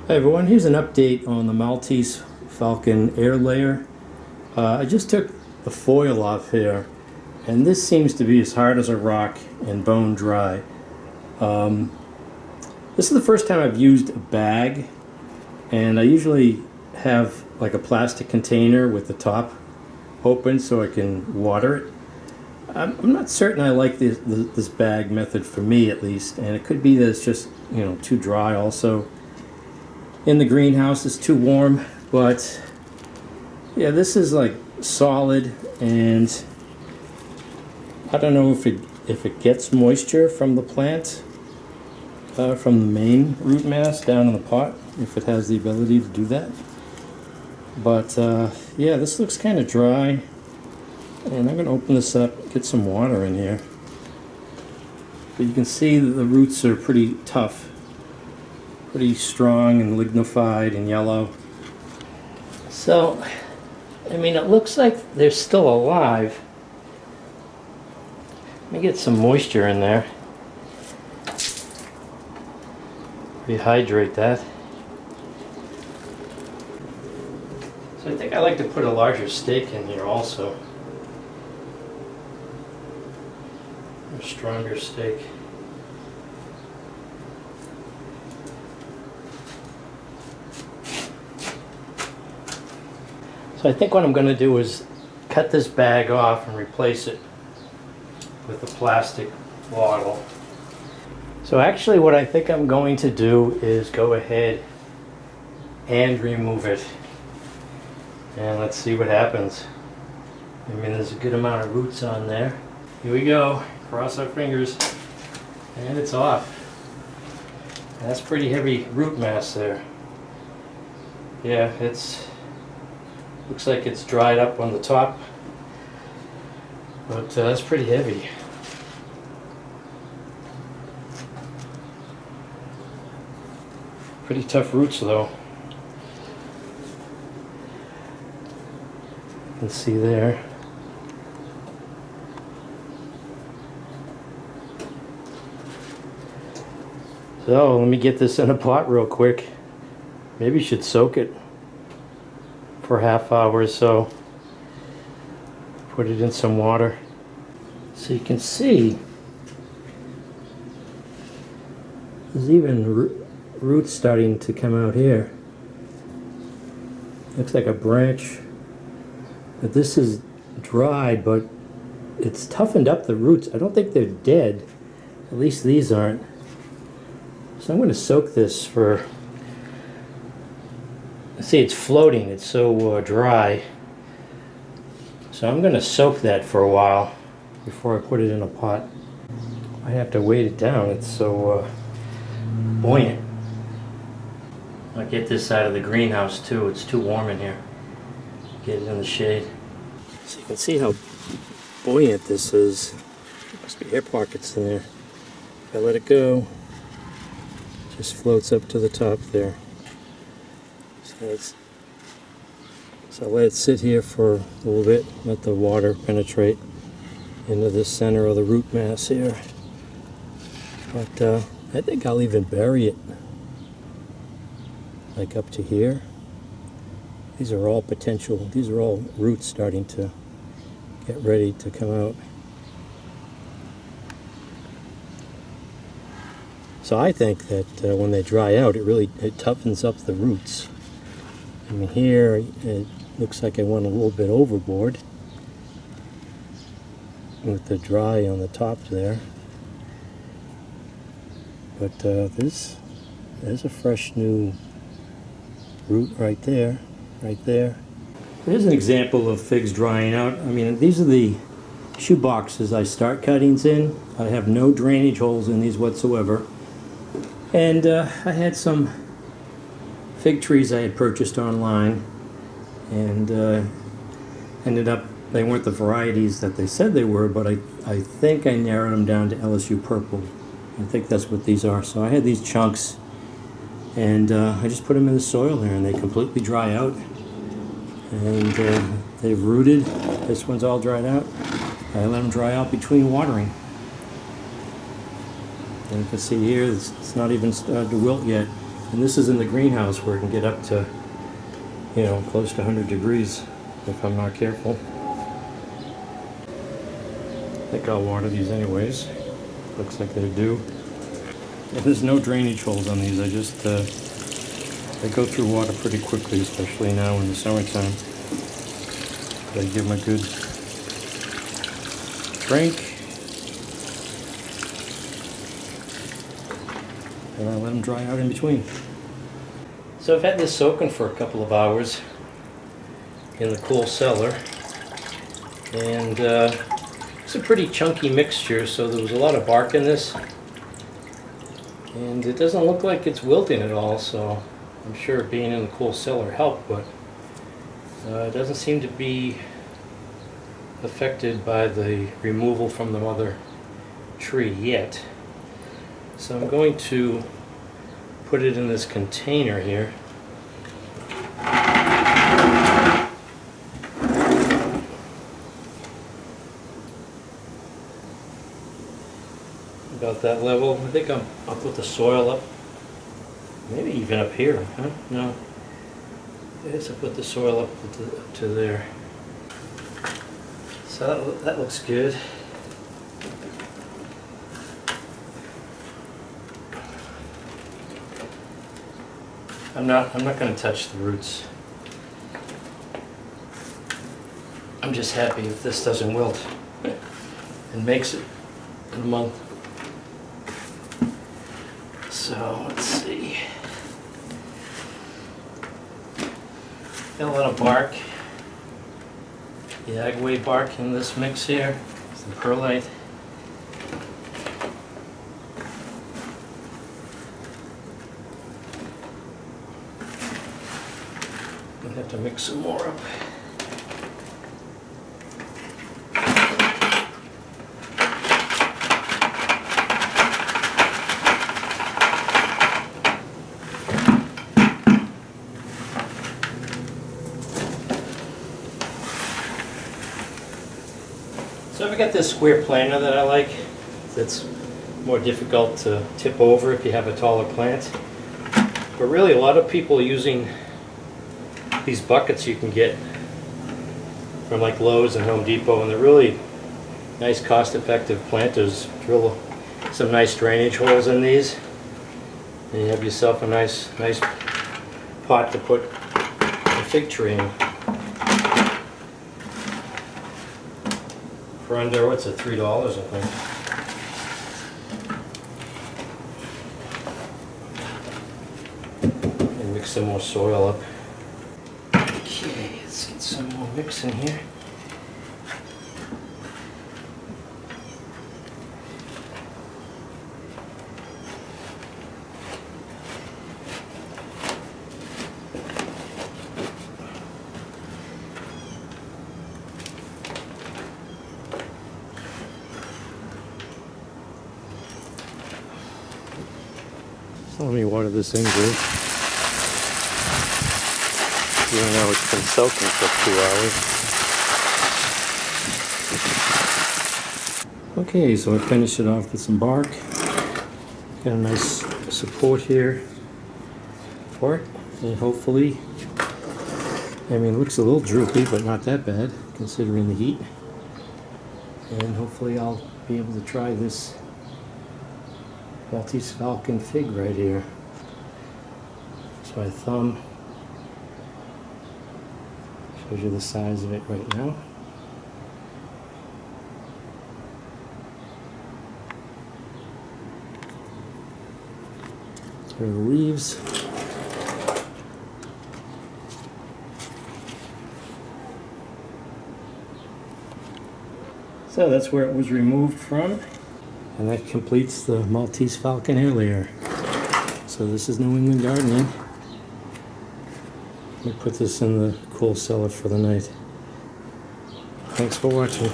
Hi everyone, here's an update on the Maltese Falcon Air Layer. I just took the foil off here, and this seems to be as hard as a rock and bone dry. This is the first time I've used a bag, and I usually have like a plastic container with the top open so I can water it. I'm not certain I like this bag method, for me at least, and it could be that it's just too dry also. In the greenhouse it's too warm, but yeah, this is like solid, and I don't know if it gets moisture from the plant, from the main root mass down in the pot, if it has the ability to do that. But yeah, this looks kind of dry, and I'm going to open this up, get some water in here. But you can see that the roots are pretty tough, pretty strong and lignified and yellow. So, I mean, it looks like they're still alive. Let me get some moisture in there. Rehydrate that. So I think I like to put a larger stake in here also. A stronger stake. So I think what I'm going to do is cut this bag off and replace it with a plastic bottle. So actually what I think I'm going to do is go ahead and remove it. And let's see what happens. I mean, there's a good amount of roots on there. Here we go. Cross our fingers. And it's off. That's pretty heavy root mass there. Yeah, looks like it's dried up on the top, but that's pretty heavy. Pretty tough roots though. You can see there. So let me get this in a pot real quick. Maybe you should soak it for a half hour or so. Put it in some water. So you can see there's even roots starting to come out here. Looks like a branch. But this is dried, but it's toughened up the roots. I don't think they're dead. At least these aren't. So I'm going to soak this for, see, it's floating, it's so dry. So I'm going to soak that for a while before I put it in a pot. I have to weight it down, it's so buoyant. I'll get this out of the greenhouse too, it's too warm in here. Get it in the shade. So you can see how buoyant this is. There must be air pockets in there. If I let it go, it just floats up to the top there. So let it sit here for a little bit, let the water penetrate into the center of the root mass here. But I think I'll even bury it like up to here. These are all potential, these are all roots starting to get ready to come out. So I think that when they dry out, it toughens up the roots. I mean, here it looks like I went a little bit overboard with the dry on the top there. But there's a fresh new root right there, right there. Here's an example of figs drying out. I mean, these are the shoe boxes I start cuttings in. I have no drainage holes in these whatsoever. And I had some fig trees I had purchased online, and ended up, they weren't the varieties that they said they were, but I think I narrowed them down to LSU Purple. I think that's what these are. So I had these chunks, and I just put them in the soil there, and they completely dry out. And they've rooted. This one's all dried out. I let them dry out between watering. And you can see here, it's not even started to wilt yet. And this is in the greenhouse where it can get up to, you know, close to 100 degrees if I'm not careful. I think I'll water these anyways. Looks like they do. And there's no drainage holes on these. I just, they go through water pretty quickly, especially now in the summertime. I give them a good drink. And I let them dry out in between. So I've had this soaking for a couple of hours in the cool cellar, and it's a pretty chunky mixture, so there was a lot of bark in this, and it doesn't look like it's wilting at all, so I'm sure being in the cool cellar helped, but it doesn't seem to be affected by the removal from the mother tree yet. So I'm going to put it in this container here. About that level. I think I'll put the soil up, maybe even up here, huh? No. I guess I'll put the soil up to there. So that looks good. I'm not going to touch the roots. I'm just happy if this doesn't wilt and makes it in a month. So let's see. Got a lot of bark. The agway bark in this mix here. Some perlite. I have to mix some more up. So I've got this square planter that I like. That's more difficult to tip over if you have a taller plant. But really a lot of people are using these buckets you can get from like Lowe's and Home Depot, and they're really nice cost-effective planters. Drill some nice drainage holes in these and you have yourself a nice pot to put a fig tree in. For under, what's it, $3 I think. And mix some more soil up. Okay, let's get some more mix in here. So let me water this in good. Even though it's been soaking for 2 hours. Okay, so I finished it off with some bark. Got a nice support here for it, and hopefully, I mean, it looks a little droopy, but not that bad considering the heat. And hopefully I'll be able to try this Maltese Falcon fig right here. It's my thumb. Shows you the size of it right now. There are the leaves. So that's where it was removed from. And that completes the Maltese Falcon Air Layer. So this is New England gardening. Let me put this in the cool cellar for the night. Thanks for watching.